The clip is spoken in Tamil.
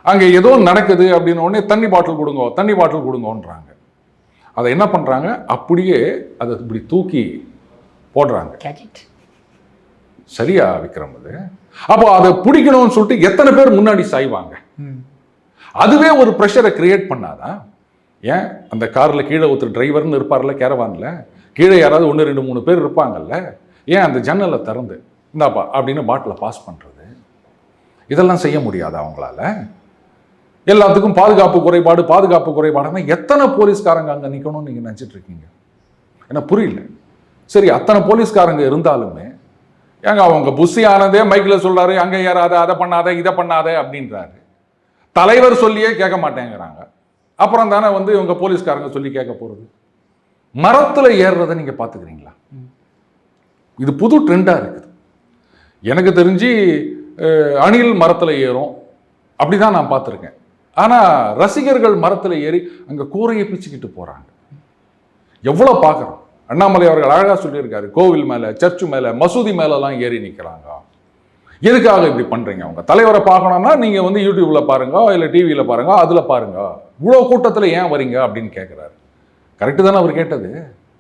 அங்கே ஏதோ நடக்குது அப்படின்னு உடனே தண்ணி பாட்டில் கொடுங்கன்றாங்க. அதை என்ன பண்ணுறாங்க, அப்படியே அதை இப்படி தூக்கி போடுறாங்க. சரியா விக்ரம்? அது அப்போ அதை பிடிக்கணும்னு சொல்லிட்டு எத்தனை பேர் முன்னாடி சாய்வாங்க? அதுவே ஒரு ப்ரெஷரை கிரியேட் பண்ணாதான்? ஏன் அந்த காரில் கீழே ஒருத்தர் டிரைவர்னு இருப்பார்ல, கேரவானில் கீழே யாராவது 1 2 3 பேர் இருப்பாங்கல்ல, ஏன் அந்த ஜன்னலை திறந்து இந்தாப்பா அப்படின்னு பாட்டிலை பாஸ் பண்ணுறது? இதெல்லாம் செய்ய முடியாது அவங்களால. எல்லாத்துக்கும் பாதுகாப்பு குறைபாடுன்னா எத்தனை போலீஸ்காரங்க அங்கே நிற்கணும்னு நீங்கள் நினச்சிட்டு இருக்கீங்க? ஏன்னா புரியல. சரி, அத்தனை போலீஸ்காரங்க இருந்தாலுமே ஏங்க அவங்க புஷி ஆனதே மைக்கில் சொல்றாரு, அங்கே யாராவது அதை பண்ணாத இதை பண்ணாத அப்படின்றாரு. தலைவர் சொல்லியே கேட்க மாட்டேங்கிறாங்க. அப்புறம் தானே இவங்க போலீஸ்காரங்க சொல்லி கேட்க போறது? மரத்தில் ஏறுறதை நீங்க பார்த்துக்கிறீங்களா? இது புது ட்ரெண்டா இருக்குது. எனக்கு தெரிஞ்சு அணில் மரத்தில் ஏறும், அப்படிதான் நான் பார்த்துருக்கேன். ஆனா ரசிகர்கள் மரத்தில் ஏறி அங்க கூரையை பிச்சுக்கிட்டு போறாங்க. எவ்வளவு பார்க்குறோம். அண்ணாமலை அவர்கள் அழகா சொல்லியிருக்காரு, கோவில் மேல, சர்ச்சு மேல, மசூதி மேலெல்லாம் ஏறி நிற்கிறாங்க. எதுக்காக இப்படி பண்றீங்க? அவங்க தலைவரை பார்க்கணும்னா நீங்க யூடியூப்ல பாருங்க, இல்ல டிவியில பாருங்க, அதுல பாருங்க. இவ்வளவு கூட்டத்துல ஏன் வரீங்க அப்படின்னு கேட்கிறாரு. கரெக்டு தானே அவர் கேட்டது?